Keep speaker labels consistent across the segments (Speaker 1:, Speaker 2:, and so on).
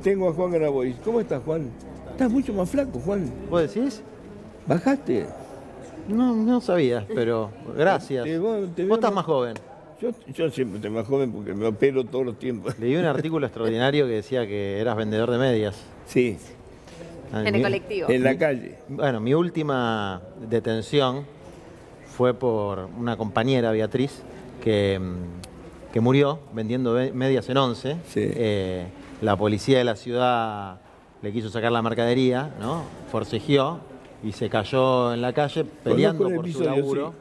Speaker 1: Tengo a Juan Grabois. ¿Cómo estás, Juan? Estás mucho más flaco, Juan.
Speaker 2: ¿Vos decís?
Speaker 1: ¿Bajaste?
Speaker 2: No sabía, pero gracias.
Speaker 1: Vos
Speaker 2: Vos estás más joven.
Speaker 1: Yo siempre estoy más joven porque me opero todos los tiempos.
Speaker 2: Leí un artículo extraordinario que decía que eras vendedor de medias.
Speaker 1: Sí,
Speaker 3: En el colectivo.
Speaker 1: en la calle.
Speaker 2: Bueno, mi última detención fue por una compañera, Beatriz, que murió vendiendo medias en Once.
Speaker 1: Sí.
Speaker 2: La policía de la ciudad le quiso sacar la mercadería, ¿no? Forcejeó y se cayó en la calle peleando
Speaker 1: el
Speaker 2: por su
Speaker 1: episodio,
Speaker 2: laburo.
Speaker 1: sí.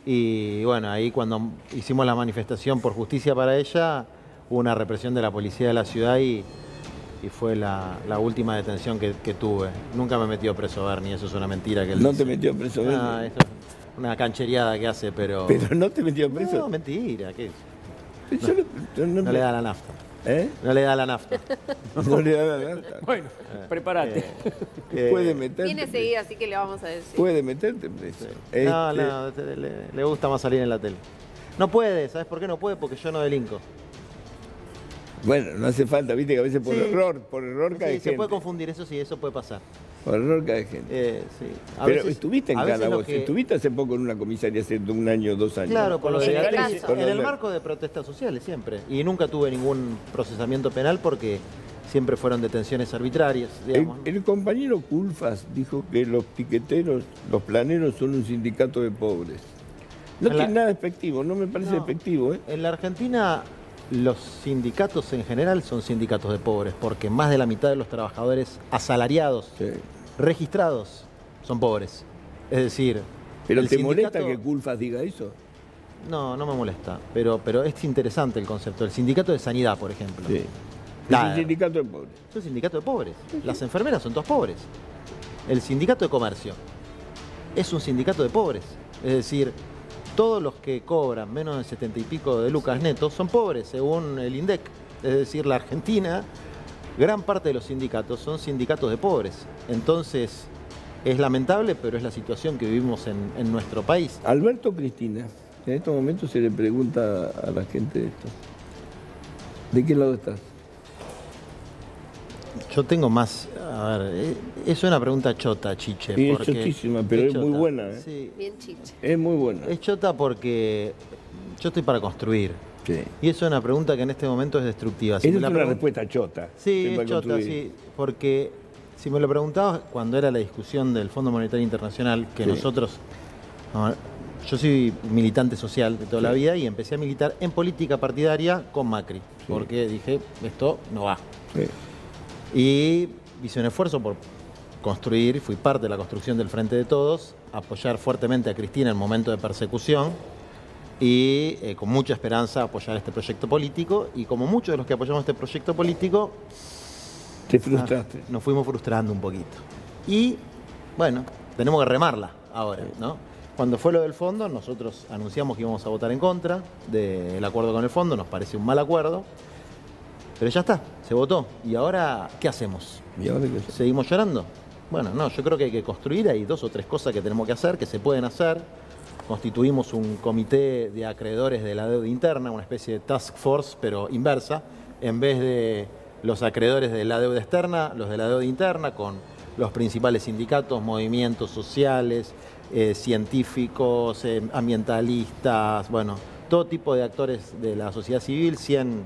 Speaker 2: Y bueno, ahí cuando hicimos la manifestación por justicia para ella, hubo una represión de la policía de la ciudad y fue la última detención que tuve. Nunca me metió preso Bernie, eso es una mentira que él
Speaker 1: ¿No
Speaker 2: dice.
Speaker 1: te metió preso,
Speaker 2: No,
Speaker 1: Bernie?
Speaker 2: eso es una canchereada que hace, pero...
Speaker 1: ¿Pero no te metió preso?
Speaker 2: No, mentira, ¿qué?
Speaker 1: No
Speaker 2: No le da la nafta.
Speaker 1: ¿Eh?
Speaker 2: No le da la nafta.
Speaker 1: No le da la nafta.
Speaker 4: Bueno, prepárate.
Speaker 1: Puede meterte.
Speaker 3: Viene seguido, así que le vamos a decir.
Speaker 1: Puede meterte preso.
Speaker 2: No, le gusta más salir en la tele. No puede, ¿sabes por qué no puede? Porque yo no delinco.
Speaker 1: Bueno, no hace falta, viste que a veces por
Speaker 2: Sí.
Speaker 1: error cae
Speaker 2: Sí,
Speaker 1: gente.
Speaker 2: se puede confundir, eso sí, eso puede pasar.
Speaker 1: Por error cae gente.
Speaker 2: Sí.
Speaker 1: Pero estuviste en
Speaker 2: a veces
Speaker 1: Calabozo,
Speaker 2: lo que-
Speaker 1: estuviste hace poco en una comisaría, hace un año, 2 años.
Speaker 2: Claro, por lo de
Speaker 3: En este
Speaker 2: Beatriz,
Speaker 3: caso.
Speaker 2: en el marco de protestas sociales siempre. Y nunca tuve ningún procesamiento penal porque siempre fueron detenciones arbitrarias, digamos.
Speaker 1: El compañero Culfas dijo que los piqueteros, los planeros son un sindicato de pobres. No
Speaker 2: En la-
Speaker 1: tiene nada despectivo, no me parece
Speaker 2: No.
Speaker 1: despectivo, ¿eh?
Speaker 2: En la Argentina los sindicatos en general son sindicatos de pobres porque más de la mitad de los trabajadores asalariados,
Speaker 1: Sí.
Speaker 2: registrados, son pobres. Es decir,
Speaker 1: ¿Pero
Speaker 2: el
Speaker 1: te molesta
Speaker 2: sindicato-
Speaker 1: que Culfas diga eso?
Speaker 2: No me molesta, pero es interesante el concepto. El sindicato de sanidad, por ejemplo.
Speaker 1: Sí. Es
Speaker 2: Claro.
Speaker 1: un sindicato de pobres.
Speaker 2: Es un sindicato de pobres. Las enfermeras son todas pobres. El sindicato de comercio es un sindicato de pobres. Es decir, todos los que cobran menos de 70 y pico de lucas netos son pobres, según el INDEC. Es decir, la Argentina, gran parte de los sindicatos son sindicatos de pobres. Entonces, es lamentable, pero es la situación que vivimos en nuestro país.
Speaker 1: Alberto Cristina, en estos momentos se le pregunta a la gente esto. ¿De qué lado estás?
Speaker 2: Yo tengo más... A ver, es una pregunta chota, Chiche.
Speaker 1: Sí, es
Speaker 2: porque
Speaker 1: chotísima, pero es muy
Speaker 2: chota.
Speaker 1: buena, ¿eh?
Speaker 2: Sí,
Speaker 3: Bien chiche.
Speaker 1: Es muy buena.
Speaker 2: es chota porque yo estoy para construir.
Speaker 1: Sí.
Speaker 2: Y eso es una pregunta que en este momento es destructiva.
Speaker 1: Esa es
Speaker 2: me la
Speaker 1: una
Speaker 2: pregun-
Speaker 1: respuesta chota.
Speaker 2: Sí,
Speaker 1: Sepa
Speaker 2: es chota,
Speaker 1: construir.
Speaker 2: sí. Porque si me lo preguntabas cuando era la discusión del Fondo Monetario Internacional, que
Speaker 1: Sí.
Speaker 2: nosotros... no, yo soy militante social de toda la
Speaker 1: Sí.
Speaker 2: vida y empecé a militar en política partidaria con Macri. Porque dije, esto no va.
Speaker 1: Sí.
Speaker 2: Y hice un esfuerzo por construir, fui parte de la construcción del Frente de Todos, apoyar fuertemente a Cristina en momento de persecución y con mucha esperanza apoyar este proyecto político. Y como muchos de los que apoyamos este proyecto político,
Speaker 1: Te frustraste.
Speaker 2: nos fuimos frustrando un poquito. Y bueno, tenemos que remarla ahora, ¿no? Cuando fue lo del fondo, nosotros anunciamos que íbamos a votar en contra del acuerdo con el fondo, nos parece un mal acuerdo, pero ya está, se votó. ¿Y ahora qué hacemos?
Speaker 1: ¿Y ahora qué haces?
Speaker 2: ¿Seguimos llorando? Bueno, no, yo creo que hay que construir, hay 2 o 3 cosas que tenemos que hacer, que se pueden hacer. Constituimos un comité de acreedores de la deuda interna, una especie de task force, pero inversa. En vez de los acreedores de la deuda externa, los de la deuda interna, con los principales sindicatos, movimientos sociales, científicos, ambientalistas, bueno, todo tipo de actores de la sociedad civil, 100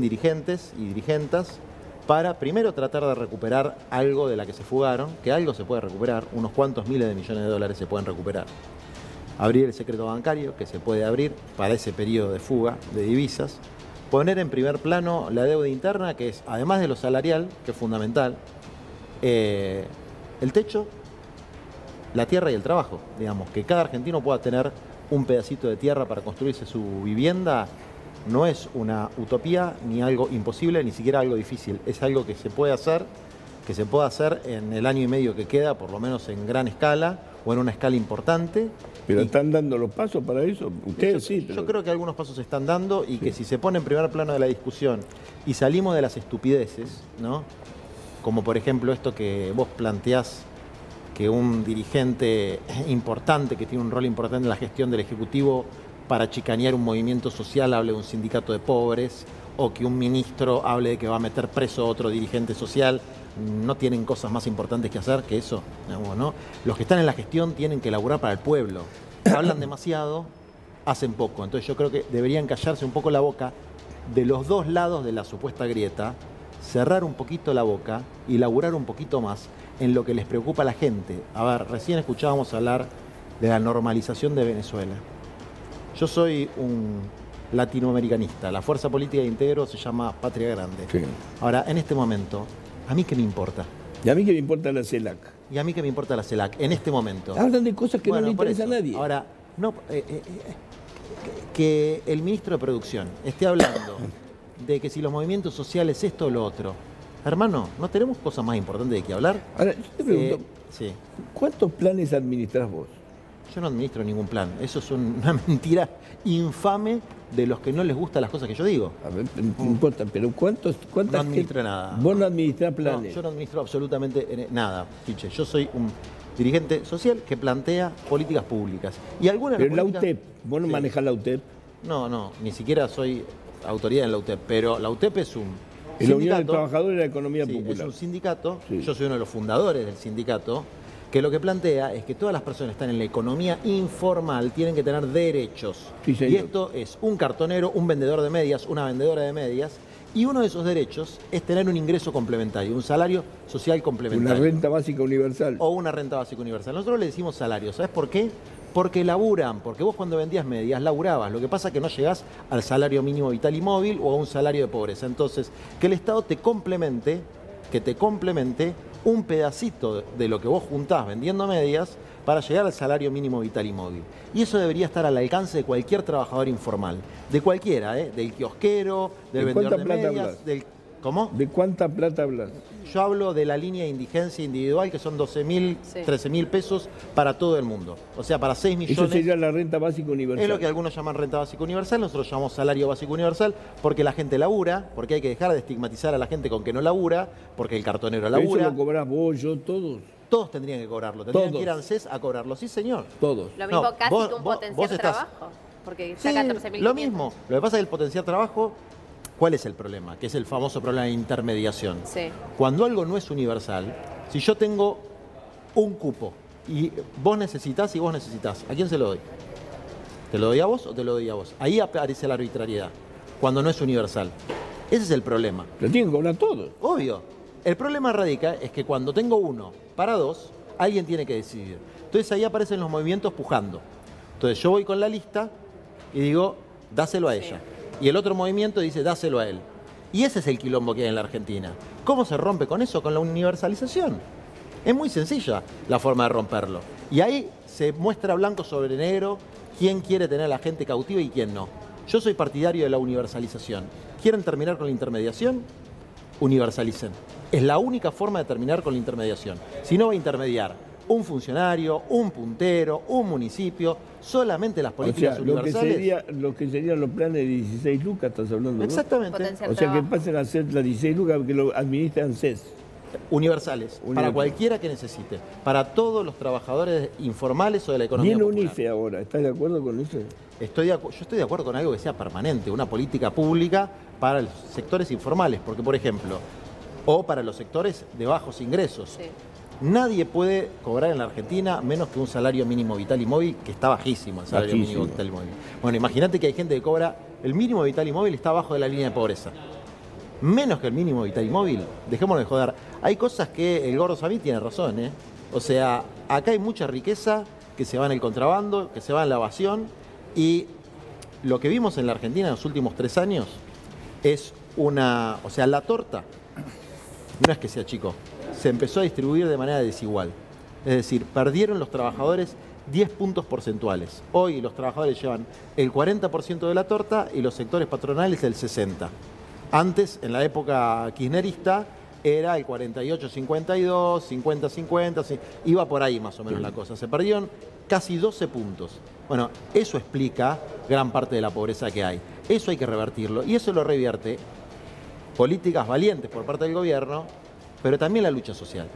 Speaker 2: dirigentes y dirigentas, para primero tratar de recuperar algo de la que se fugaron, que algo se puede recuperar, unos cuantos miles de millones de dólares se pueden recuperar. Abrir el secreto bancario, que se puede abrir para ese periodo de fuga de divisas. Poner en primer plano la deuda interna, que es, además de lo salarial, que es fundamental, el techo, la tierra y el trabajo. Digamos, que cada argentino pueda tener un pedacito de tierra para construirse su vivienda. No es una utopía, ni algo imposible, ni siquiera algo difícil. Es algo que se puede hacer, que se puede hacer en el año y medio que queda, por lo menos en gran escala o en una escala importante.
Speaker 1: ¿Pero
Speaker 2: Y
Speaker 1: están dando los pasos para eso? Ustedes sí, pero...
Speaker 2: yo creo que algunos pasos se están dando y que si se pone en primer plano de la discusión y salimos de las estupideces, ¿no? Como por ejemplo esto que vos planteás, que un dirigente importante que tiene un rol importante en la gestión del Ejecutivo para chicanear un movimiento social hable de un sindicato de pobres, o que un ministro hable de que va a meter preso a otro dirigente social. No tienen cosas más importantes que hacer que eso, digamos, ¿no? Los que están en la gestión tienen que laburar para el pueblo. Hablan demasiado, hacen poco. Entonces yo creo que deberían callarse un poco la boca de los dos lados de la supuesta grieta, cerrar un poquito la boca y laburar un poquito más en lo que les preocupa a la gente. A ver, recién escuchábamos hablar de la normalización de Venezuela. Yo soy un latinoamericanista. La fuerza política de Integro se llama Patria Grande.
Speaker 1: Sí.
Speaker 2: Ahora, en este momento, ¿a mí qué me importa?
Speaker 1: Y a mí que me importa la CELAC.
Speaker 2: ¿Y a mí qué me importa la CELAC en este momento?
Speaker 1: Hablan de cosas que
Speaker 2: Bueno,
Speaker 1: no le
Speaker 2: por
Speaker 1: interesa a
Speaker 2: eso.
Speaker 1: nadie.
Speaker 2: Ahora, no, que el ministro de Producción esté hablando de que si los movimientos sociales esto o lo otro. Hermano, ¿no tenemos cosas más importantes de qué hablar?
Speaker 1: Ahora, yo te pregunto,
Speaker 2: Sí.
Speaker 1: ¿cuántos planes administras vos?
Speaker 2: Yo no administro ningún plan. Eso es una mentira infame de los que no les gustan las cosas que yo digo.
Speaker 1: A ver, no importa, pero ¿cuántas
Speaker 2: No administro nada.
Speaker 1: Vos no administrás
Speaker 2: No,
Speaker 1: planes.
Speaker 2: yo no administro absolutamente nada, Fiche. Yo soy un dirigente social que plantea políticas públicas. Y algunas de
Speaker 1: Pero
Speaker 2: las
Speaker 1: la
Speaker 2: políticas-
Speaker 1: UTEP, vos no
Speaker 2: Sí.
Speaker 1: manejás la UTEP.
Speaker 2: No, ni siquiera soy autoridad en la UTEP, pero la UTEP es un
Speaker 1: Es la Unión de
Speaker 2: sindicato.
Speaker 1: Trabajadores de la Economía
Speaker 2: Sí,
Speaker 1: Popular.
Speaker 2: es un sindicato,
Speaker 1: Sí.
Speaker 2: yo soy uno de los fundadores del sindicato, que lo que plantea es que todas las personas que están en la economía informal tienen que tener derechos.
Speaker 1: Sí, señor.
Speaker 2: Y esto es un cartonero, un vendedor de medias, una vendedora de medias, y uno de esos derechos es tener un ingreso complementario, un salario social
Speaker 1: Una
Speaker 2: complementario.
Speaker 1: renta básica universal.
Speaker 2: O una renta básica universal. Nosotros le decimos salario, ¿sabes por qué? Porque laburan, porque vos cuando vendías medias laburabas, lo que pasa es que no llegás al salario mínimo vital y móvil o a un salario de pobreza. Entonces, que el Estado te complemente un pedacito de lo que vos juntás vendiendo medias para llegar al salario mínimo vital y móvil. Y eso debería estar al alcance de cualquier trabajador informal, de cualquiera, del kiosquero, del
Speaker 1: ¿De
Speaker 2: vendedor
Speaker 1: cuánta
Speaker 2: de
Speaker 1: plata
Speaker 2: medias,
Speaker 1: hablas?
Speaker 2: del... ¿Cómo?
Speaker 1: ¿De cuánta plata hablas?
Speaker 2: Yo hablo de la línea de indigencia individual, que son 12.000,
Speaker 3: Sí.
Speaker 2: 13.000 pesos para todo el mundo. O sea, para 6 millones.
Speaker 1: Eso sería la renta básica universal.
Speaker 2: Es lo que algunos llaman renta básica universal, nosotros llamamos salario básico universal, porque la gente labura, porque hay que dejar de estigmatizar a la gente con que no labura, porque el cartonero
Speaker 1: Pero eso
Speaker 2: labura.
Speaker 1: lo cobrás vos, yo, todos.
Speaker 2: Todos tendrían que cobrarlo, tendrían
Speaker 1: Todos.
Speaker 2: que ir a ANSES a cobrarlo. Sí, señor.
Speaker 1: Todos.
Speaker 3: Lo mismo
Speaker 2: No,
Speaker 3: casi
Speaker 2: vos-
Speaker 3: que un
Speaker 2: vos-
Speaker 3: potenciar
Speaker 2: vos estás-
Speaker 3: trabajo. Porque
Speaker 2: Sí,
Speaker 3: está 14.500.
Speaker 2: lo mismo. Lo que pasa es que el potenciar trabajo, ¿cuál es el problema? Que es el famoso problema de intermediación.
Speaker 3: Sí.
Speaker 2: Cuando algo no es universal, si yo tengo un cupo y vos necesitas y vos necesitas, ¿a quién se lo doy? ¿Te lo doy a vos o te lo doy a vos? Ahí aparece la arbitrariedad, cuando no es universal. Ese es el problema.
Speaker 1: Lo tienen que cobrar todos.
Speaker 2: Obvio. El problema radica es que cuando tengo uno para dos, alguien tiene que decidir. Entonces ahí aparecen los movimientos pujando. Entonces yo voy con la lista y digo, dáselo a ella. Y el otro movimiento dice, dáselo a él. Y ese es el quilombo que hay en la Argentina. ¿Cómo se rompe con eso? Con la universalización. Es muy sencilla la forma de romperlo. Y ahí se muestra blanco sobre negro quién quiere tener a la gente cautiva y quién no. Yo soy partidario de la universalización. ¿Quieren terminar con la intermediación? Universalicen. Es la única forma de terminar con la intermediación. Si no va a intermediar un funcionario, un puntero, un municipio, solamente las
Speaker 1: O
Speaker 2: políticas
Speaker 1: sea, lo que,
Speaker 2: universales.
Speaker 1: lo que serían los planes de 16 lucas, estás hablando, ¿no?
Speaker 2: Exactamente.
Speaker 3: Potenciar
Speaker 1: O sea, que
Speaker 3: trabajo.
Speaker 1: pasen a ser las 16 lucas que lo administran CES.
Speaker 2: Universales, para
Speaker 1: Universal.
Speaker 2: cualquiera que necesite, para todos los trabajadores informales o de la economía
Speaker 1: Viene
Speaker 2: popular.
Speaker 1: UNIFE ahora, ¿estás de acuerdo con eso?
Speaker 2: Yo estoy de acuerdo con algo que sea permanente, una política pública para los sectores informales, porque por ejemplo, o para los sectores de bajos ingresos.
Speaker 3: Sí.
Speaker 2: Nadie puede cobrar en la Argentina menos que un salario mínimo vital y móvil, que está bajísimo el salario
Speaker 1: Bajísimo.
Speaker 2: mínimo vital y móvil. Bueno, imagínate que hay gente que cobra el mínimo vital y móvil, está abajo de la línea de pobreza. Menos que el mínimo vital y móvil, dejémonos de joder. Hay cosas que el gordo Samit tiene razón, ¿eh? O sea, acá hay mucha riqueza que se va en el contrabando, que se va en la evasión, y lo que vimos en la Argentina en los últimos 3 años es o sea, la torta no es que sea chico, se empezó a distribuir de manera desigual. Es decir, perdieron los trabajadores 10 puntos porcentuales. Hoy los trabajadores llevan el 40% de la torta y los sectores patronales el 60%. Antes, en la época kirchnerista, era el 48-52, 50-50, iba por ahí más o menos la cosa. Se perdieron casi 12 puntos. Bueno, eso explica gran parte de la pobreza que hay. Eso hay que revertirlo y eso lo revierte políticas valientes por parte del gobierno, pero también la lucha social.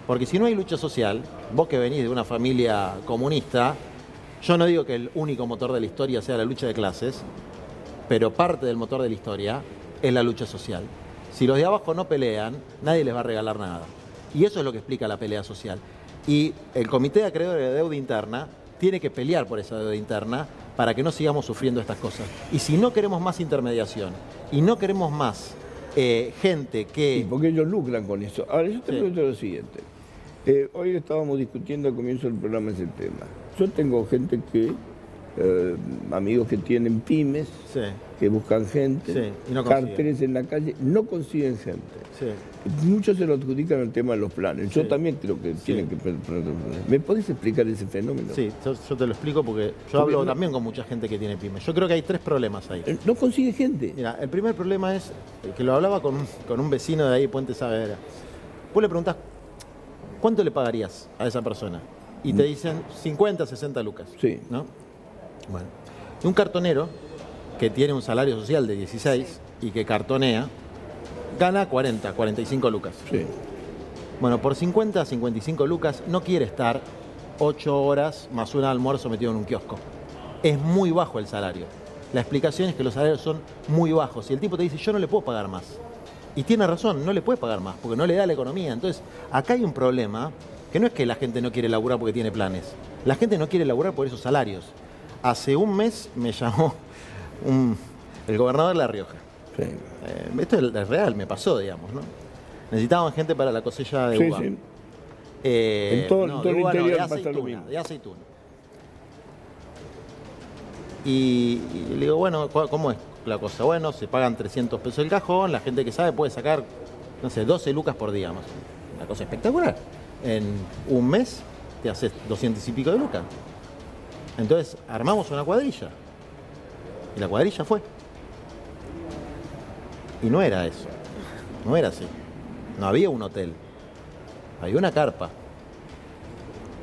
Speaker 2: Porque si no hay lucha social, vos que venís de una familia comunista, yo no digo que el único motor de la historia sea la lucha de clases, pero parte del motor de la historia es la lucha social. Si los de abajo no pelean, nadie les va a regalar nada. Y eso es lo que explica la pelea social. Y el Comité de Acreedores de Deuda Interna tiene que pelear por esa deuda interna para que no sigamos sufriendo estas cosas. Y si no queremos más intermediación y no queremos más gente que...
Speaker 1: Sí, porque ellos lucran con eso. Ahora, yo te pregunto lo siguiente. Hoy estábamos discutiendo al comienzo del programa ese tema. Yo tengo gente que, amigos que tienen pymes,
Speaker 2: Sí.
Speaker 1: que buscan gente,
Speaker 2: Sí, y no consiguen.
Speaker 1: carteles en la calle, no consiguen gente.
Speaker 2: Sí.
Speaker 1: Muchos se lo adjudican al tema de los planes. Yo
Speaker 2: Sí.
Speaker 1: también creo que tienen que... ¿Me podés explicar ese fenómeno?
Speaker 2: Sí, yo te lo explico porque yo hablo también con mucha gente que tiene pymes. Yo creo que hay 3 problemas ahí.
Speaker 1: No consigue gente.
Speaker 2: Mira, el primer problema es que lo hablaba con un vecino de ahí, Puente Saavedra. Vos le preguntás, ¿cuánto le pagarías a esa persona? Y te dicen 50, 60 lucas.
Speaker 1: Sí.
Speaker 2: ¿No? Bueno. Y un cartonero que tiene un salario social de 16 y que cartonea, gana 40, 45 lucas.
Speaker 1: Sí.
Speaker 2: Bueno, por 50, 55 lucas no quiere estar 8 horas más un almuerzo metido en un kiosco. Es muy bajo el salario. La explicación es que los salarios son muy bajos y el tipo te dice, yo no le puedo pagar más. Y tiene razón, no le puede pagar más porque no le da la economía. Entonces, acá hay un problema que no es que la gente no quiere laburar porque tiene planes. La gente no quiere laburar por esos salarios. Hace un mes me llamó el gobernador de La Rioja.
Speaker 1: Sí.
Speaker 2: Esto es real, me pasó, digamos, ¿no? Necesitaban gente para la cosecha de
Speaker 1: Sí,
Speaker 2: uva.
Speaker 1: sí. En todo el interior pasa lo mismo.
Speaker 2: De aceituna. Y le digo, bueno, ¿cómo es la cosa? Bueno, se pagan 300 pesos el cajón, la gente que sabe puede sacar, no sé, 12 lucas por día más. Una cosa espectacular. En un mes te haces 200 y pico de lucas. Entonces armamos una cuadrilla. Y la cuadrilla fue. Y no era eso. No era así. No había un hotel. Había una carpa.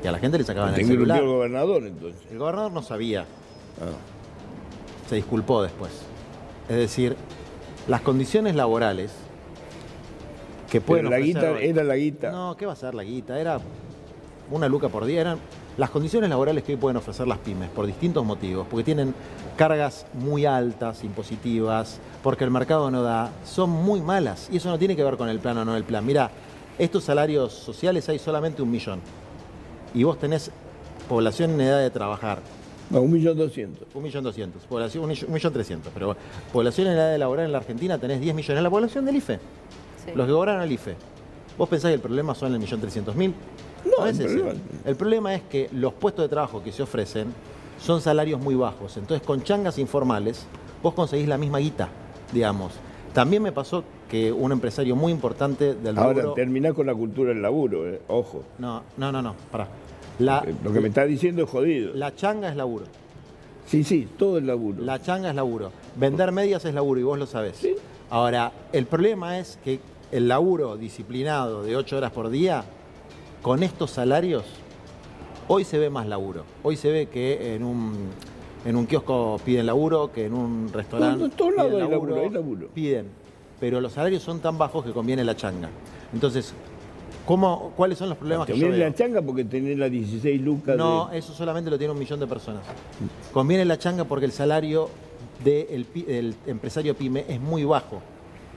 Speaker 2: Y a la gente le sacaban el
Speaker 1: Tengo que
Speaker 2: celular.
Speaker 1: el gobernador, entonces.
Speaker 2: El gobernador no sabía.
Speaker 1: Ah.
Speaker 2: Se disculpó después. Es decir, las condiciones laborales que pueden
Speaker 1: Pero la
Speaker 2: ofrecer
Speaker 1: guita
Speaker 2: hoy-
Speaker 1: era la guita.
Speaker 2: No, ¿qué va a ser la guita? Era una luca por día. Eran las condiciones laborales que hoy pueden ofrecer las pymes por distintos motivos. Porque tienen cargas muy altas, impositivas, porque el mercado no da. Son muy malas. Y eso no tiene que ver con el plan o no el plan. Mirá, estos salarios sociales hay solamente 1 millón. Y vos tenés población en edad de trabajar.
Speaker 1: No, 1.200.000.
Speaker 2: 1.200.000, población 1.300.000, pero bueno, población en edad de laborar en la Argentina tenés 10 millones, la población del IFE,
Speaker 3: Sí.
Speaker 2: los que cobran el IFE. ¿Vos pensás que el problema son el 1.300.000?
Speaker 1: No,
Speaker 2: es
Speaker 1: el
Speaker 2: ese.
Speaker 1: problema-
Speaker 2: El problema es que los puestos de trabajo que se ofrecen son salarios muy bajos, entonces con changas informales vos conseguís la misma guita, digamos. También me pasó que un empresario muy importante del
Speaker 1: Ahora,
Speaker 2: rubro...
Speaker 1: terminás con la cultura del laburo, ojo.
Speaker 2: No, pará.
Speaker 1: Lo que me está diciendo es jodido.
Speaker 2: La changa es laburo.
Speaker 1: Sí, todo el laburo.
Speaker 2: La changa es laburo. Vender medias es laburo y vos lo sabés.
Speaker 1: Sí.
Speaker 2: Ahora, el problema es que el laburo disciplinado de 8 horas por día, con estos salarios, hoy se ve más laburo. Hoy se ve que en un kiosco piden laburo, que en un restaurante
Speaker 1: No, en todos
Speaker 2: piden
Speaker 1: lados hay laburo, hay laburo.
Speaker 2: Piden, pero los salarios son tan bajos que conviene la changa. Entonces, ¿cuáles son los problemas que yo
Speaker 1: Conviene
Speaker 2: veo?
Speaker 1: la changa porque tenés las 16 lucas.
Speaker 2: No, eso solamente lo tiene 1 millón de personas. Conviene la changa porque el salario del empresario pyme es muy bajo.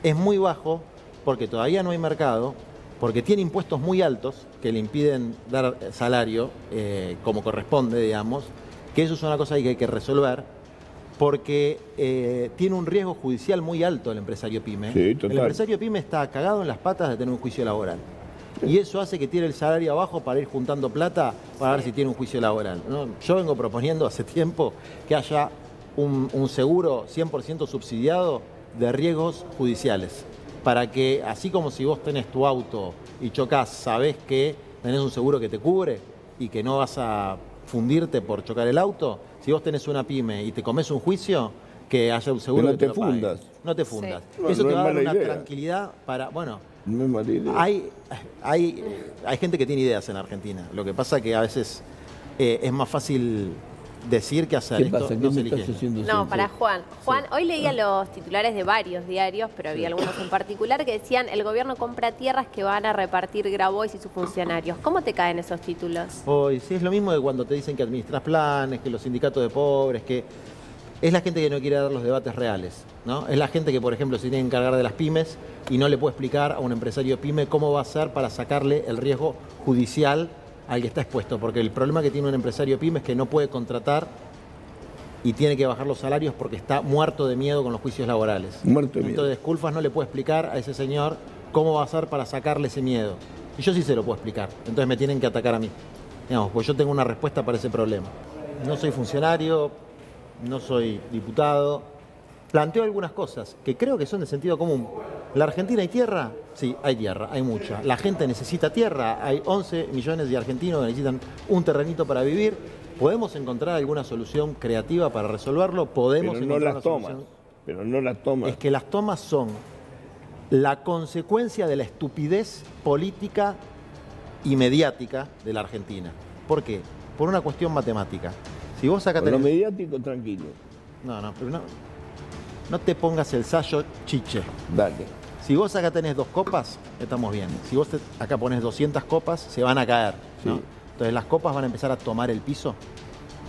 Speaker 2: Es muy bajo porque todavía no hay mercado, porque tiene impuestos muy altos que le impiden dar salario como corresponde, digamos, que eso es una cosa que hay que resolver, porque tiene un riesgo judicial muy alto el empresario pyme.
Speaker 1: Sí, total.
Speaker 2: El empresario pyme está cagado en las patas de tener un juicio laboral. Y eso hace que tire el salario abajo para ir juntando plata para ver si tiene un juicio laboral, ¿no? Yo vengo proponiendo hace tiempo que haya un seguro 100% subsidiado de riesgos judiciales. Para que, así como si vos tenés tu auto y chocás, sabés que tenés un seguro que te cubre y que no vas a fundirte por chocar el auto, si vos tenés una pyme y te comes un juicio, que haya un seguro
Speaker 1: Que no
Speaker 2: que te
Speaker 1: te
Speaker 2: lo pague.
Speaker 1: fundas.
Speaker 2: No te fundas.
Speaker 1: Sí. No,
Speaker 2: Eso
Speaker 1: no
Speaker 2: te
Speaker 1: es
Speaker 2: va a dar
Speaker 1: mala
Speaker 2: una
Speaker 1: idea.
Speaker 2: tranquilidad para, bueno,
Speaker 1: No es mala idea.
Speaker 2: hay gente que tiene ideas en Argentina. Lo que pasa que a veces es más fácil decir que hacer.
Speaker 1: ¿Qué
Speaker 2: Esto
Speaker 1: pasa? ¿Qué
Speaker 2: no se
Speaker 1: me estás
Speaker 2: elige.
Speaker 1: haciendo?
Speaker 3: No,
Speaker 1: sentir?
Speaker 3: para Juan. Juan, hoy leía los titulares de varios diarios, pero había algunos en particular que decían el gobierno compra tierras que van a repartir Grabois y sus funcionarios. ¿Cómo te caen esos títulos?
Speaker 2: Hoy sí es lo mismo de cuando te dicen que administras planes, que los sindicatos de pobres, que es la gente que no quiere dar los debates reales, ¿no? Es la gente que, por ejemplo, se tiene que encargar de las pymes y no le puede explicar a un empresario pyme cómo va a hacer para sacarle el riesgo judicial al que está expuesto. Porque el problema que tiene un empresario pyme es que no puede contratar y tiene que bajar los salarios porque está muerto de miedo con los juicios laborales.
Speaker 1: Muerto de miedo.
Speaker 2: Entonces, Culfas no le puede explicar a ese señor cómo va a hacer para sacarle ese miedo. Y yo sí se lo puedo explicar. Entonces me tienen que atacar a mí. Digamos, pues yo tengo una respuesta para ese problema. No soy funcionario, no soy diputado. Planteo algunas cosas que creo que son de sentido común. ¿La Argentina hay tierra? Sí, hay tierra, hay mucha. ¿La gente necesita tierra? Hay 11 millones de argentinos que necesitan un terrenito para vivir. ¿Podemos encontrar alguna solución creativa para resolverlo? Podemos
Speaker 1: Pero no
Speaker 2: encontrar
Speaker 1: las
Speaker 2: una
Speaker 1: tomas.
Speaker 2: solución.
Speaker 1: Pero no las tomas.
Speaker 2: Es que las tomas son la consecuencia de la estupidez política y mediática de la Argentina. ¿Por qué? Por una cuestión matemática. Si vos acá
Speaker 1: Con lo
Speaker 2: tenés...
Speaker 1: mediático, tranquilo.
Speaker 2: Pero no te pongas el sayo chiche.
Speaker 1: Dale.
Speaker 2: Si vos acá tenés 2 copas, estamos bien. Si vos acá pones 200 copas, se van a caer, ¿no?
Speaker 1: Sí.
Speaker 2: Entonces las copas van a empezar a tomar el piso.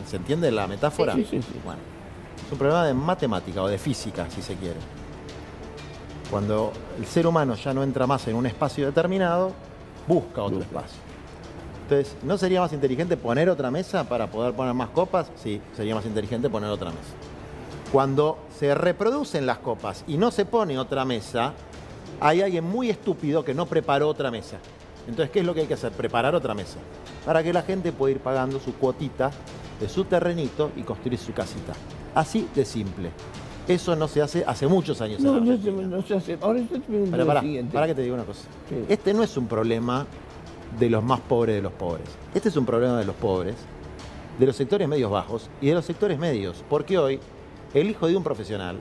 Speaker 2: ¿Se entiende la metáfora?
Speaker 1: Sí.
Speaker 2: Bueno, es un problema de matemática o de física, si se quiere. Cuando el ser humano ya no entra más en un espacio determinado, busca otro espacio. Entonces, ¿no sería más inteligente poner otra mesa para poder poner más copas? Sí, sería más inteligente poner otra mesa. Cuando se reproducen las copas y no se pone otra mesa, hay alguien muy estúpido que no preparó otra mesa. Entonces, ¿qué es lo que hay que hacer? Preparar otra mesa. Para que la gente pueda ir pagando su cuotita de su terrenito y construir su casita. Así de simple. Eso no se hace hace muchos años.
Speaker 1: No se hace. Ahora yo te pregunto lo siguiente.
Speaker 2: Para que te diga una cosa.
Speaker 1: Sí.
Speaker 2: Este no es un problema de los más pobres de los pobres. Este es un problema de los pobres, de los sectores medios bajos y de los sectores medios. Porque hoy, el hijo de un profesional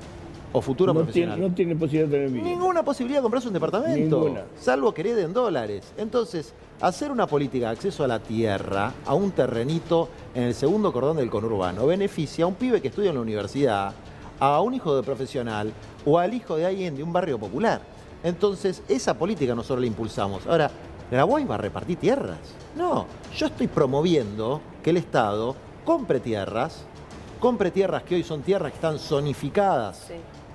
Speaker 2: o futuro profesional
Speaker 1: no tiene posibilidad de tener vivienda.
Speaker 2: ninguna posibilidad de comprarse un departamento.
Speaker 1: Ninguna.
Speaker 2: Salvo que hereden dólares. Entonces, hacer una política de acceso a la tierra, a un terrenito en el segundo cordón del conurbano, beneficia a un pibe que estudia en la universidad, a un hijo de profesional o al hijo de alguien de un barrio popular. Entonces, esa política nosotros la impulsamos. Ahora, ¿Grabois va a repartir tierras? No, yo estoy promoviendo que el Estado compre tierras que hoy son tierras que están zonificadas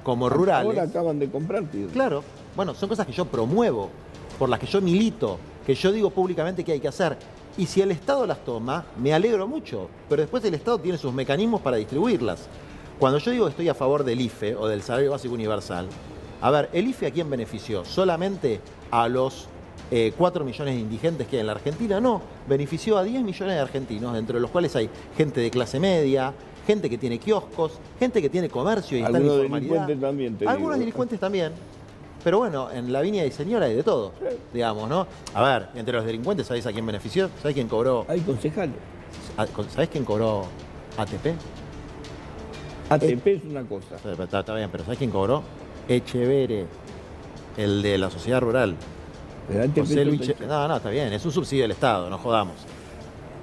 Speaker 2: como rurales.
Speaker 1: Ahora acaban de comprar tierras.
Speaker 2: Claro, bueno, son cosas que yo promuevo, por las que yo milito, que yo digo públicamente que hay que hacer. Y si el Estado las toma, me alegro mucho, pero después el Estado tiene sus mecanismos para distribuirlas. Cuando yo digo que estoy a favor del IFE o del Salario Básico Universal, a ver, ¿el IFE a quién benefició? ¿Solamente a los 4 millones de indigentes que hay en la Argentina? No, benefició a 10 millones de argentinos, dentro de los cuales hay gente de clase media, gente que tiene kioscos, gente que tiene comercio y está en informalidad.
Speaker 1: Algunos delincuentes también, te
Speaker 2: Algunos
Speaker 1: digo.
Speaker 2: delincuentes también. Pero bueno, en la viña de señora hay de todo, digamos, ¿no? A ver, entre los delincuentes, ¿sabés a quién benefició? ¿Sabés quién cobró?
Speaker 1: Hay concejales.
Speaker 2: ¿Sabés quién cobró ATP?
Speaker 1: ATP es una cosa.
Speaker 2: Está bien, pero ¿sabés quién cobró? Echevere, el de la sociedad rural.
Speaker 1: Pero ATP
Speaker 2: José Luis
Speaker 1: son-
Speaker 2: No, está bien, es un subsidio del Estado, no jodamos.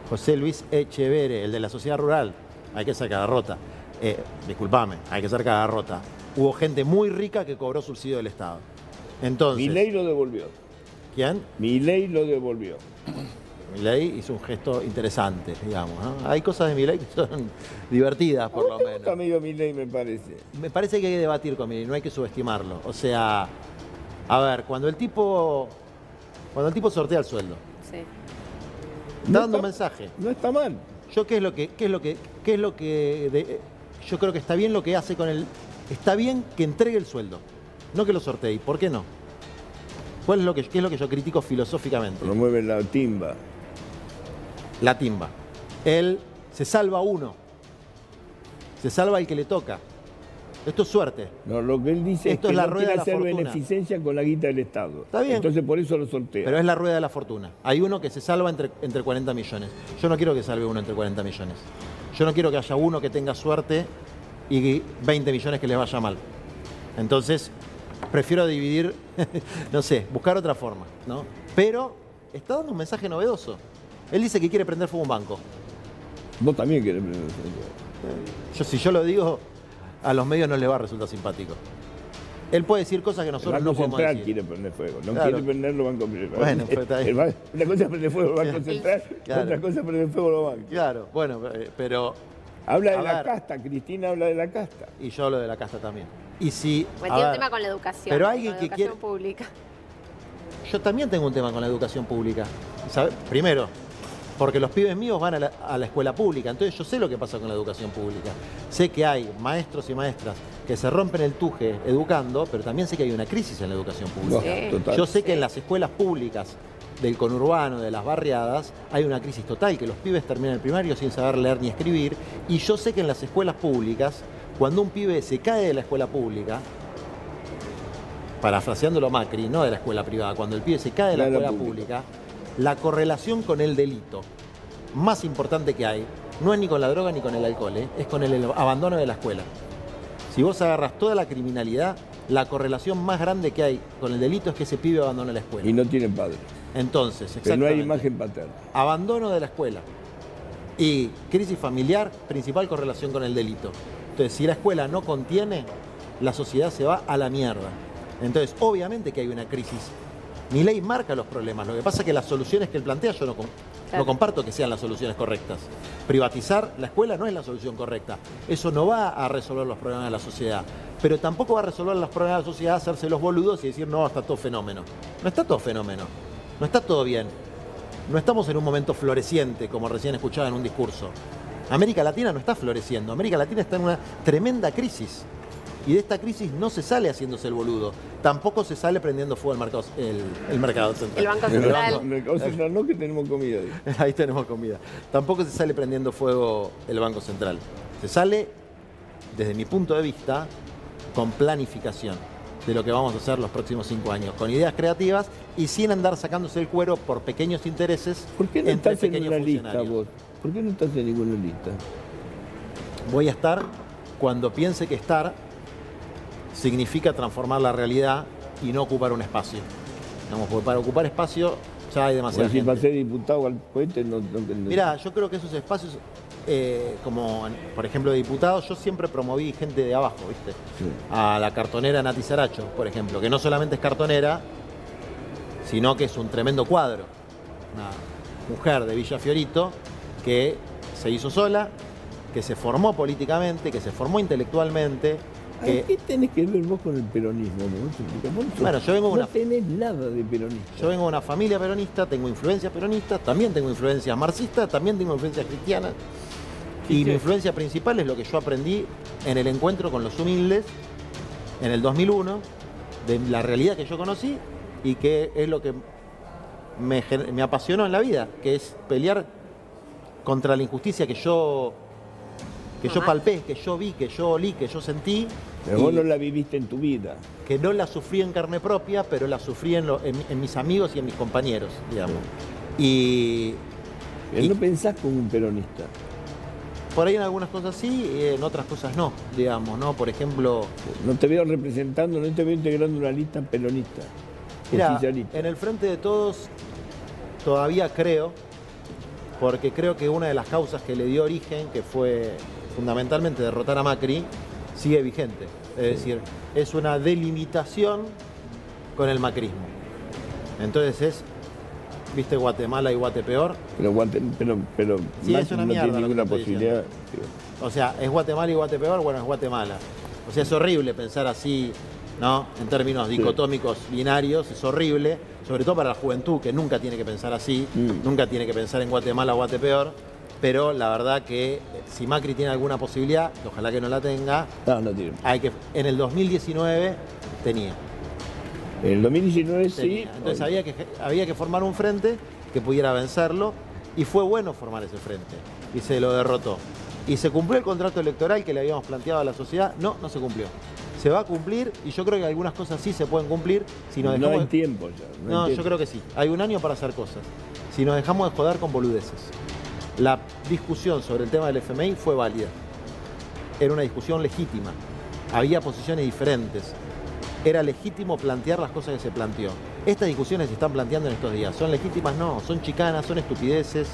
Speaker 2: José Luis Echevere, el de la sociedad rural, hay que hacer cagarrota. Disculpame, hay que hacer cagarrota. Hubo gente muy rica que cobró subsidio del Estado. Entonces,
Speaker 1: Milei lo devolvió.
Speaker 2: ¿quién?
Speaker 1: Milei lo devolvió.
Speaker 2: Milei hizo un gesto interesante, digamos, ¿no? Hay cosas de Milei que son divertidas, por lo
Speaker 1: Está
Speaker 2: menos.
Speaker 1: medio Milei, me parece.
Speaker 2: Me parece que hay que debatir con Milei, no hay que subestimarlo. O sea, a ver, cuando el tipo sortea el sueldo,
Speaker 3: Sí.
Speaker 2: está dando un mensaje.
Speaker 1: No está mal.
Speaker 2: Yo yo creo que está bien lo que hace con el. Está bien que entregue el sueldo, no que lo sortee. ¿Por qué no? ¿Qué es lo que yo critico filosóficamente?
Speaker 1: Promueve la timba.
Speaker 2: La timba. Él se salva uno. Se salva el que le toca. Esto es suerte.
Speaker 1: No, lo que él dice
Speaker 2: Esto
Speaker 1: es
Speaker 2: es
Speaker 1: que
Speaker 2: la
Speaker 1: no
Speaker 2: rueda
Speaker 1: quiere
Speaker 2: de la
Speaker 1: hacer
Speaker 2: fortuna.
Speaker 1: beneficencia con la guita del Estado.
Speaker 2: Está bien.
Speaker 1: Entonces por eso lo sortea.
Speaker 2: Pero es la rueda de la fortuna. Hay uno que se salva entre 40 millones. Yo no quiero que salve uno entre 40 millones. Yo no quiero que haya uno que tenga suerte y 20 millones que les vaya mal. Entonces, prefiero dividir, no sé, buscar otra forma, ¿no? Pero está dando un mensaje novedoso. Él dice que quiere prender fuego a un banco.
Speaker 1: Vos también querés prender
Speaker 2: Si yo lo digo, a los medios no les va a resultar simpático. Él puede decir cosas que
Speaker 1: El
Speaker 2: nosotros
Speaker 1: Banco
Speaker 2: no podemos
Speaker 1: Central
Speaker 2: decir.
Speaker 1: quiere prender fuego, no
Speaker 2: Claro.
Speaker 1: quiere prender los bancos privados.
Speaker 2: Bueno, pues está bien.
Speaker 1: Una cosa es prender fuego el Banco Central,
Speaker 2: Claro.
Speaker 1: otra cosa es prender fuego los bancos.
Speaker 2: Claro, bueno, pero
Speaker 1: Habla de
Speaker 2: A
Speaker 1: la
Speaker 2: ver.
Speaker 1: casta, Cristina habla de la casta.
Speaker 2: Y yo hablo de la casta también. Y si...
Speaker 3: Bueno,
Speaker 2: a
Speaker 3: tiene un
Speaker 2: ver,
Speaker 3: tema con la educación.
Speaker 2: pero alguien
Speaker 3: con la
Speaker 2: que
Speaker 3: educación
Speaker 2: quiere-
Speaker 3: pública.
Speaker 2: Yo también tengo un tema con la educación pública. ¿Sabe? Primero, porque los pibes míos van a la escuela pública, entonces yo sé lo que pasa con la educación pública. Sé que hay maestros y maestras que se rompen el tuje educando, pero también sé que hay una crisis en la educación pública.
Speaker 3: Sí.
Speaker 1: Total.
Speaker 2: Yo sé que en las escuelas públicas del conurbano, de las barriadas, hay una crisis total, que los pibes terminan el primario sin saber leer ni escribir, y yo sé que en las escuelas públicas, cuando un pibe se cae de la escuela pública, parafraseándolo a Macri, no de la escuela privada, cuando el pibe se cae de la escuela pública, la correlación con el delito más importante que hay no es ni con la droga ni con el alcohol, es con el abandono de la escuela. Si vos agarras toda la criminalidad, la correlación más grande que hay con el delito es que ese pibe abandona la escuela.
Speaker 1: Y no tiene padre.
Speaker 2: Entonces,
Speaker 1: Que no hay
Speaker 2: exactamente,
Speaker 1: imagen paterna.
Speaker 2: abandono de la escuela y crisis familiar, principal correlación con el delito. Entonces, si la escuela no contiene, la sociedad se va a la mierda. Entonces, obviamente que hay una crisis. Milei marca los problemas. Lo que pasa es que las soluciones que él plantea yo no comparto que sean las soluciones correctas. Privatizar la escuela no es la solución correcta. Eso no va a resolver los problemas de la sociedad. Pero tampoco va a resolver los problemas de la sociedad hacerse los boludos y decir, no, está todo fenómeno. No está todo fenómeno. No está todo bien. No estamos en un momento floreciente, como recién escuchaba en un discurso. América Latina no está floreciendo. América Latina está en una tremenda crisis. Y de esta crisis no se sale haciéndose el boludo. Tampoco se sale prendiendo fuego el mercado central.
Speaker 3: El Banco
Speaker 1: En
Speaker 3: Central.
Speaker 1: el mercado central no, que tenemos comida.
Speaker 2: Ahí tenemos comida. Tampoco se sale prendiendo fuego el Banco Central. Se sale, desde mi punto de vista, con planificación de lo que vamos a hacer los próximos 5 años, con ideas creativas y sin andar sacándose el cuero por pequeños intereses
Speaker 1: ¿Por qué no
Speaker 2: entre
Speaker 1: estás en
Speaker 2: pequeños
Speaker 1: una lista
Speaker 2: funcionarios.
Speaker 1: vos? ¿Por qué no estás en ninguna lista?
Speaker 2: Voy a estar cuando piense que estar significa transformar la realidad y no ocupar un espacio. Digamos, porque para ocupar espacio ya hay demasiada
Speaker 1: Bueno, si
Speaker 2: gente.
Speaker 1: pasé diputado al cohete, no.
Speaker 2: Mirá, yo creo que esos espacios, como por ejemplo diputados, yo siempre promoví gente de abajo, ¿viste?
Speaker 1: Sí.
Speaker 2: A la cartonera Nati Saracho, por ejemplo, que no solamente es cartonera, sino que es un tremendo cuadro. Una mujer de Villa Fiorito que se hizo sola, que se formó políticamente, que se formó intelectualmente.
Speaker 1: Ay, ¿qué tenés que ver vos con el peronismo?
Speaker 2: Bueno, yo vengo de una-
Speaker 1: No tenés nada de peronista.
Speaker 2: Yo vengo de una familia peronista, tengo influencias peronistas, también tengo influencias marxistas, también tengo influencias cristianas. Y mi influencia principal es lo que yo aprendí en el encuentro con los humildes en el 2001, de la realidad que yo conocí y que es lo que me apasionó en la vida, que es pelear contra la injusticia que yo palpé, que yo vi, que yo olí, que yo sentí.
Speaker 1: Pero
Speaker 2: y
Speaker 1: vos no la viviste en tu vida.
Speaker 2: que no la sufrí en carne propia, pero la sufrí en mis amigos y en mis compañeros, digamos. Y
Speaker 1: No pensás como un peronista.
Speaker 2: por ahí en algunas cosas sí, y en otras cosas no, digamos, ¿no? Por ejemplo,
Speaker 1: No te veo representando, no te veo integrando una lista peronista.
Speaker 2: mira,
Speaker 1: Oficialista.
Speaker 2: en el Frente de Todos todavía creo, porque creo que una de las causas que le dio origen, que fue fundamentalmente derrotar a Macri, sigue vigente. Es decir, es una delimitación con el macrismo. Entonces es, viste, Guatemala y Guatepeor.
Speaker 1: Pero
Speaker 2: Sí,
Speaker 1: Macri
Speaker 2: es una
Speaker 1: no
Speaker 2: mierda
Speaker 1: tiene
Speaker 2: lo que
Speaker 1: ninguna
Speaker 2: estoy
Speaker 1: posibilidad.
Speaker 2: O sea, ¿es Guatemala y Guatepeor? Bueno, es Guatemala. O sea, es horrible pensar así, ¿no? En términos dicotómicos binarios, es horrible, sobre todo para la juventud, que nunca tiene que pensar así, nunca tiene que pensar en Guatemala o Guatepeor, pero la verdad que si Macri tiene alguna posibilidad, que ojalá que no la tenga,
Speaker 1: No tiene.
Speaker 2: en el 2019 tenía.
Speaker 1: En el 2019 sí.
Speaker 2: tenía. Entonces había que formar un frente que pudiera vencerlo, y fue bueno formar ese frente, y se lo derrotó. ¿Y se cumplió el contrato electoral que le habíamos planteado a la sociedad? No, no se cumplió. Se va a cumplir, y yo creo que algunas cosas sí se pueden cumplir si nos
Speaker 1: No
Speaker 2: dejamos
Speaker 1: hay tiempo ya.
Speaker 2: No,
Speaker 1: hay
Speaker 2: yo
Speaker 1: tiempo.
Speaker 2: creo que sí. Hay un año para hacer cosas. Si nos dejamos de joder con boludeces. La discusión sobre el tema del FMI fue válida. Era una discusión legítima. Había posiciones diferentes. Era legítimo plantear las cosas que se planteó. Estas discusiones se están planteando en estos días. ¿Son legítimas? No. Son chicanas, son estupideces.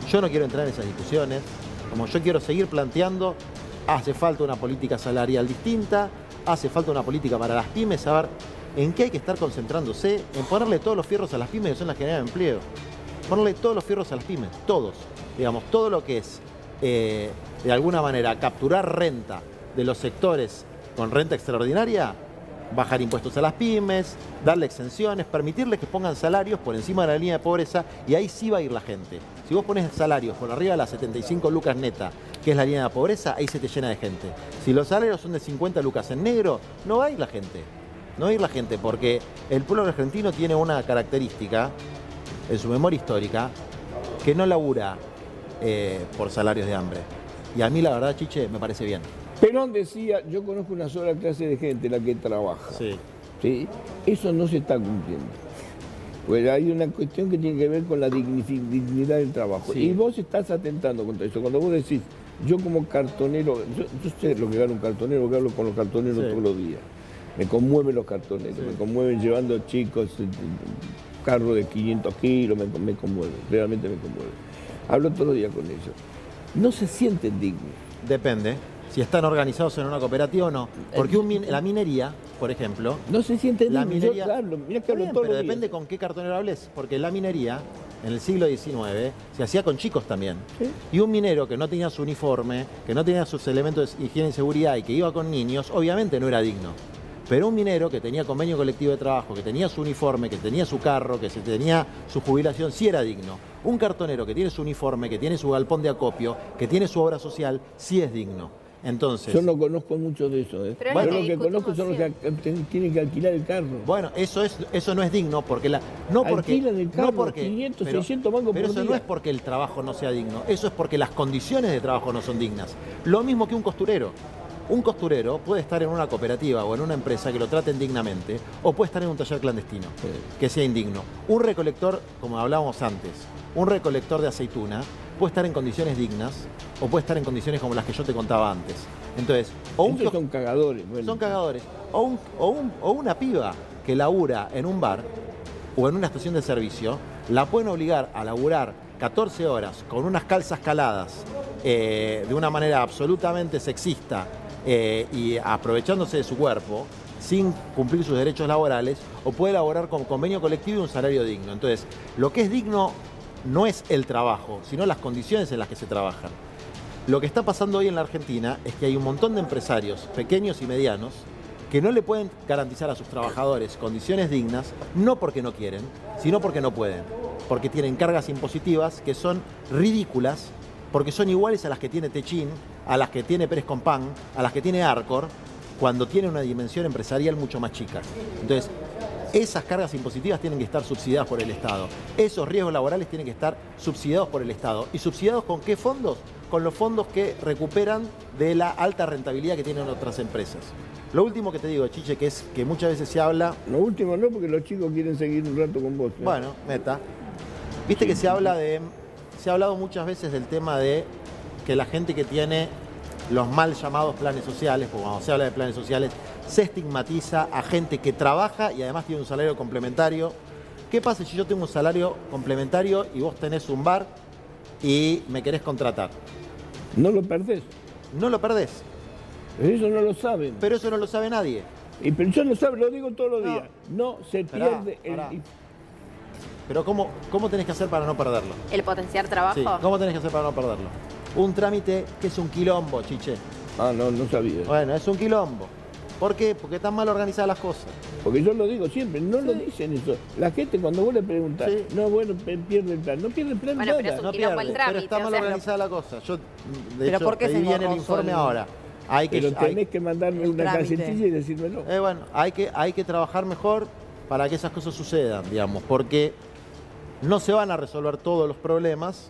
Speaker 2: Yo no quiero entrar en esas discusiones. Como yo quiero seguir planteando, hace falta una política salarial distinta, hace falta una política para las pymes, saber en qué hay que estar concentrándose, en ponerle todos los fierros a las pymes que son las que generan empleo. Ponerle todos los fierros a las pymes, todos. Digamos, todo lo que es de alguna manera capturar renta de los sectores con renta extraordinaria, bajar impuestos a las pymes, darle exenciones, permitirles que pongan salarios por encima de la línea de pobreza y ahí sí va a ir la gente. Si vos pones salarios por arriba de las 75 lucas neta, que es la línea de pobreza, ahí se te llena de gente. Si los salarios son de 50 lucas en negro, no va a ir la gente. No va a ir la gente porque el pueblo argentino tiene una característica en su memoria histórica que no labura por salarios de hambre. Y a mí la verdad, Chiche, me parece bien.
Speaker 1: Perón decía, yo conozco una sola clase de gente, la que trabaja.
Speaker 2: Sí.
Speaker 1: ¿Sí? Eso no se está cumpliendo. Pues hay una cuestión que tiene que ver con la dignidad del trabajo.
Speaker 2: Sí.
Speaker 1: Y vos estás atentando contra eso. Cuando vos decís, yo como cartonero, yo sé lo que gana un cartonero, porque hablo con los cartoneros
Speaker 2: Sí.
Speaker 1: todos los días. Me conmueven los cartoneros,
Speaker 2: Sí.
Speaker 1: me conmueven llevando chicos, carro de 500 kilos, me conmueven, realmente me conmueven. Hablo todos los días con ellos. No se sienten dignos.
Speaker 2: Depende si están organizados en una cooperativa o no. Porque la minería, por ejemplo,
Speaker 1: No se sienten
Speaker 2: la
Speaker 1: dignos.
Speaker 2: minería,
Speaker 1: Yo hablo, mirá que hablo
Speaker 2: Bien,
Speaker 1: todos
Speaker 2: pero
Speaker 1: los días.
Speaker 2: depende con qué cartonero hables, porque la minería en el siglo XIX se hacía con chicos también.
Speaker 1: Sí.
Speaker 2: Y un minero que no tenía su uniforme, que no tenía sus elementos de higiene y seguridad y que iba con niños, obviamente no era digno. Pero un minero que tenía convenio colectivo de trabajo, que tenía su uniforme, que tenía su carro, que tenía su jubilación, sí era digno. Un cartonero que tiene su uniforme, que tiene su galpón de acopio, que tiene su obra social, sí es digno. Entonces,
Speaker 1: Yo no conozco mucho de eso.
Speaker 3: Pero
Speaker 1: Yo
Speaker 3: es lo
Speaker 1: lo
Speaker 3: que
Speaker 1: que conozco son los que
Speaker 3: discutimos
Speaker 1: tienen que alquilar el carro.
Speaker 2: bueno, eso no es digno porque
Speaker 1: Alquilan el carro, 500, 600 mangos
Speaker 2: pero
Speaker 1: por
Speaker 2: eso
Speaker 1: día.
Speaker 2: no es porque el trabajo no sea digno, eso es porque las condiciones de trabajo no son dignas. Lo mismo que un costurero. Un costurero puede estar en una cooperativa o en una empresa que lo traten dignamente o puede estar en un taller clandestino, que sea indigno. Un recolector, como hablábamos antes, un recolector de aceituna puede estar en condiciones dignas o puede estar en condiciones como las que yo te contaba antes. Entonces,
Speaker 1: Estos son cagadores. Bueno.
Speaker 2: son cagadores. O una piba que labura en un bar o en una estación de servicio, la pueden obligar a laburar 14 horas con unas calzas caladas de una manera absolutamente sexista y aprovechándose de su cuerpo sin cumplir sus derechos laborales, o puede laborar con convenio colectivo y un salario digno. Entonces, lo que es digno no es el trabajo, sino las condiciones en las que se trabajan. Lo que está pasando hoy en la Argentina es que hay un montón de empresarios, pequeños y medianos, que no le pueden garantizar a sus trabajadores condiciones dignas, no porque no quieren, sino porque no pueden. Porque tienen cargas impositivas que son ridículas, porque son iguales a las que tiene Techín, a las que tiene Pérez Compán, a las que tiene Arcor, cuando tiene una dimensión empresarial mucho más chica. Entonces, esas cargas impositivas tienen que estar subsidiadas por el Estado. Esos riesgos laborales tienen que estar subsidiados por el Estado. ¿Y subsidiados con qué fondos? Con los fondos que recuperan de la alta rentabilidad que tienen otras empresas. Lo último que te digo, Chiche, que es que muchas veces se habla...
Speaker 1: Lo último no, porque los chicos quieren seguir un rato con vos.
Speaker 2: Bueno, meta. Viste que se ha hablado muchas veces del tema de que la gente que tiene los mal llamados planes sociales, porque cuando se habla de planes sociales, se estigmatiza a gente que trabaja y además tiene un salario complementario. ¿Qué pasa si yo tengo un salario complementario y vos tenés un bar y me querés contratar?
Speaker 1: No lo perdés.
Speaker 2: No lo perdés,
Speaker 1: Eso no lo saben.
Speaker 2: pero eso no lo sabe nadie.
Speaker 1: Pero yo lo sabe, lo digo todos los
Speaker 2: No.
Speaker 1: días. No se
Speaker 2: Pará,
Speaker 1: pierde
Speaker 2: pará. Pero ¿cómo tenés que hacer para no perderlo?
Speaker 3: El potenciar trabajo.
Speaker 2: Sí, ¿cómo tenés que hacer para no perderlo? Un trámite que es un quilombo, Chiche.
Speaker 1: Ah, no sabía.
Speaker 2: Bueno, es un quilombo. ¿Por qué? Porque están mal organizadas las cosas.
Speaker 1: Porque yo lo digo siempre, no lo dicen eso. La gente cuando vos le preguntás,
Speaker 2: Sí.
Speaker 1: no, bueno, pierde el plan. No pierde el plan
Speaker 3: Bueno, pero
Speaker 1: nada.
Speaker 3: es un
Speaker 2: No
Speaker 3: quilombo
Speaker 2: pierde,
Speaker 3: el trámite,
Speaker 2: pero está
Speaker 3: o
Speaker 2: mal
Speaker 3: sea,
Speaker 2: organizada la cosa. Yo, de
Speaker 4: ¿Pero
Speaker 2: hecho,
Speaker 4: por qué se
Speaker 2: pedí bien el
Speaker 4: engorroso
Speaker 2: informe
Speaker 4: el-
Speaker 2: ahora.
Speaker 1: Pero tenés que mandarme
Speaker 4: el
Speaker 1: una
Speaker 4: trámite.
Speaker 1: casetilla y decírmelo.
Speaker 2: Bueno, hay que trabajar mejor para que esas cosas sucedan, digamos, porque no se van a resolver todos los problemas,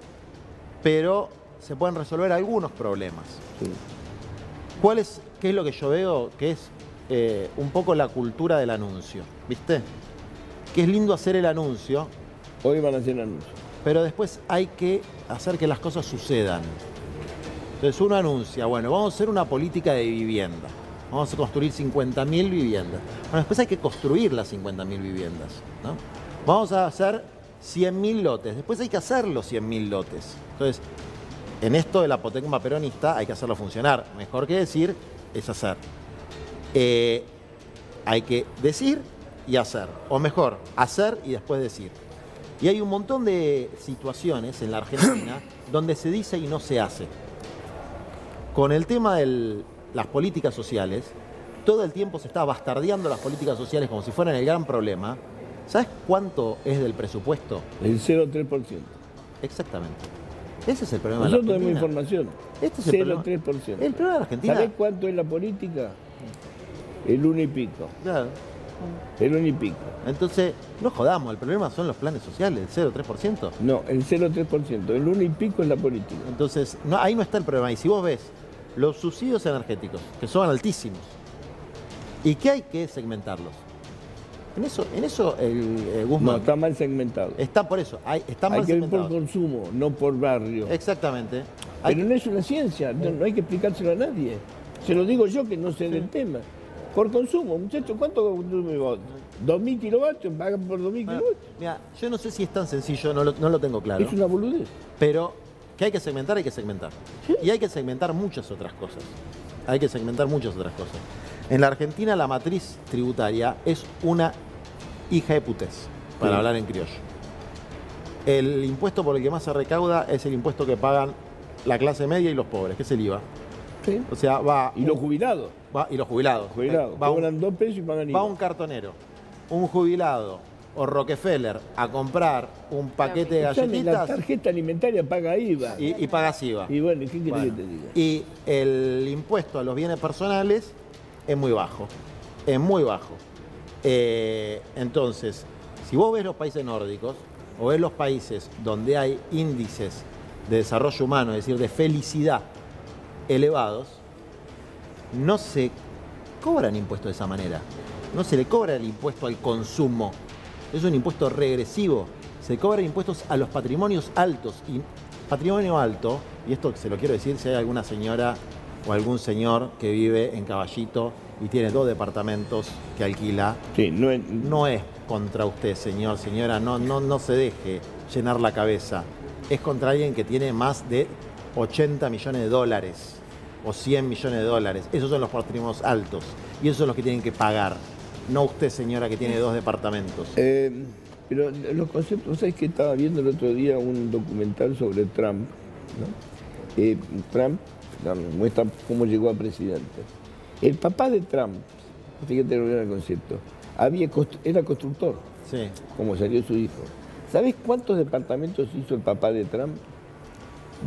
Speaker 2: pero se pueden resolver algunos problemas.
Speaker 1: Sí.
Speaker 2: ¿Qué es lo que yo veo? Que es un poco la cultura del anuncio, ¿viste? Que es lindo hacer el anuncio,
Speaker 1: Hoy van a hacer anuncios.
Speaker 2: pero después hay que hacer que las cosas sucedan. Entonces uno anuncia, bueno, vamos a hacer una política de vivienda. Vamos a construir 50.000 viviendas. Bueno, después hay que construir las 50.000 viviendas, ¿no? Vamos a hacer 100.000 lotes. Después hay que hacer los 100.000 lotes. Entonces, en esto de la apotegma peronista hay que hacerlo funcionar. Mejor que decir es hacer. Hay que decir y hacer. O mejor, hacer y después decir. Y hay un montón de situaciones en la Argentina donde se dice y no se hace. Con el tema de las políticas sociales, todo el tiempo se está bastardeando las políticas sociales como si fueran el gran problema. ¿Sabes cuánto es del presupuesto?
Speaker 1: El 0,3%.
Speaker 2: Exactamente. Ese es el problema de la
Speaker 1: Nosotros tenemos
Speaker 2: Argentina.
Speaker 1: información.
Speaker 2: Este es el problema.
Speaker 1: 0,3%.
Speaker 2: El problema de la Argentina.
Speaker 1: ¿Sabés cuánto es la política? El 1 y pico.
Speaker 2: Claro.
Speaker 1: El 1 y pico.
Speaker 2: Entonces, no jodamos, el problema son los planes sociales, el 0,3%.
Speaker 1: No, el 0,3%. El 1 y pico es la política.
Speaker 2: Entonces, no, ahí no está el problema. Y si vos ves los subsidios energéticos, que son altísimos, y que hay que segmentarlos. En eso Guzmán
Speaker 1: No, está mal segmentado.
Speaker 2: está por eso, están mal
Speaker 1: Hay que ver por
Speaker 2: segmentados.
Speaker 1: consumo, no por barrio.
Speaker 2: Exactamente.
Speaker 1: Pero no es una ciencia, no hay que explicárselo a nadie. Se lo digo yo que no sé del tema. Por consumo, muchachos, ¿cuánto consume vos? 2.000 kilovatios, pagan por 2.000 kilovatios.
Speaker 2: Mira, yo no sé si es tan sencillo, no lo tengo claro.
Speaker 1: Es una boludez.
Speaker 2: Pero que hay que segmentar, hay que segmentar.
Speaker 1: ¿Sí?
Speaker 2: Y hay que segmentar muchas otras cosas. Hay que segmentar muchas otras cosas. En la Argentina la matriz tributaria es una hija de putés, para
Speaker 1: Sí.
Speaker 2: hablar en criollo. El impuesto por el que más se recauda es el impuesto que pagan la clase media y los pobres, que es el IVA.
Speaker 1: Sí.
Speaker 2: O sea,
Speaker 1: Y los jubilados.
Speaker 2: y los jubilados. Va
Speaker 1: Cobran 2 pesos y pagan
Speaker 2: va
Speaker 1: IVA.
Speaker 2: un cartonero, un jubilado o Rockefeller a comprar un paquete de
Speaker 1: Escuchame, la
Speaker 2: galletitas
Speaker 1: tarjeta alimentaria paga IVA.
Speaker 2: y pagas IVA.
Speaker 1: Y bueno, ¿qué querés
Speaker 2: Bueno,
Speaker 1: que te diga?
Speaker 2: y el impuesto a los bienes personales es muy bajo. Es muy bajo. Entonces, si vos ves los países nórdicos o ves los países donde hay índices de desarrollo humano, es decir, de felicidad elevados, no se cobran impuestos de esa manera. No se le cobra el impuesto al consumo. Es un impuesto regresivo. Se cobran impuestos a los patrimonios altos. Y patrimonio alto, y esto se lo quiero decir si hay alguna señora o algún señor que vive en Caballito y tiene 2 departamentos que alquila,
Speaker 1: Sí, no es,
Speaker 2: no es contra usted, señor, señora, no se deje llenar la cabeza. Es contra alguien que tiene más de 80 millones de dólares o 100 millones de dólares. Esos son los patrimonios altos y esos son los que tienen que pagar. No usted, señora, que tiene 2 departamentos.
Speaker 1: pero los conceptos, ¿sabes que estaba viendo el otro día un documental sobre Trump? ¿No? Trump muestra cómo llegó a presidente. El papá de Trump, fíjate lo que era el concepto, era constructor,
Speaker 2: Sí.
Speaker 1: como salió su hijo. ¿Sabes cuántos departamentos hizo el papá de Trump?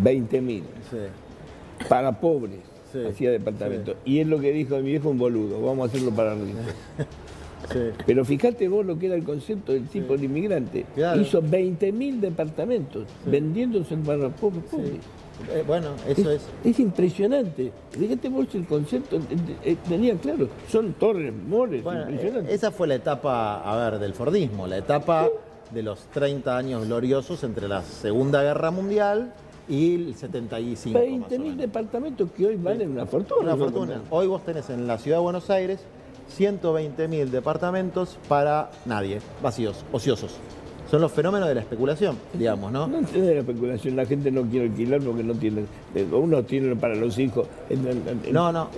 Speaker 1: 20.000.
Speaker 2: Sí.
Speaker 1: Para pobres,
Speaker 2: Sí,
Speaker 1: hacía departamentos. Y es lo que dijo mi viejo, un boludo, vamos a hacerlo para ricos.
Speaker 2: Sí.
Speaker 1: Pero fíjate vos lo que era el concepto del tipo de inmigrante.
Speaker 2: Claro.
Speaker 1: Hizo 20.000 departamentos, vendiéndose para pobres.
Speaker 2: Bueno, eso es.
Speaker 1: Es impresionante. Fíjate vos el concepto, tenía claro, son torres, moles,
Speaker 2: Bueno,
Speaker 1: impresionante.
Speaker 2: esa fue la etapa, a ver, del fordismo, la etapa de los 30 años gloriosos entre la Segunda Guerra Mundial y el 75.
Speaker 1: 20.000 departamentos que hoy valen una fortuna.
Speaker 2: Una fortuna. Hoy vos tenés en la ciudad de Buenos Aires 120.000 departamentos para nadie, vacíos, ociosos. Son los fenómenos de la especulación, digamos, ¿no?
Speaker 1: No entiende la especulación, la gente no quiere alquilar porque no tiene, uno tiene para los hijos.
Speaker 2: No.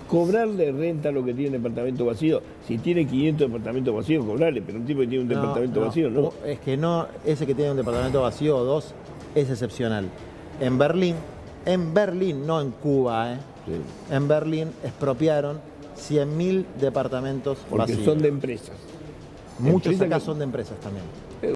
Speaker 1: Cobrarle renta a lo que tiene departamento vacío. Si tiene 500 departamentos vacíos, cobrarle, pero un tipo que tiene un departamento vacío, ¿no?
Speaker 2: Es que no, ese que tiene un departamento vacío o 2 es excepcional. En Berlín, no en Cuba,
Speaker 1: Sí.
Speaker 2: en Berlín expropiaron 100.000 departamentos
Speaker 1: Porque
Speaker 2: vacíos.
Speaker 1: son de empresas.
Speaker 2: Muchos
Speaker 1: empresas
Speaker 2: acá
Speaker 1: que-
Speaker 2: son de empresas también.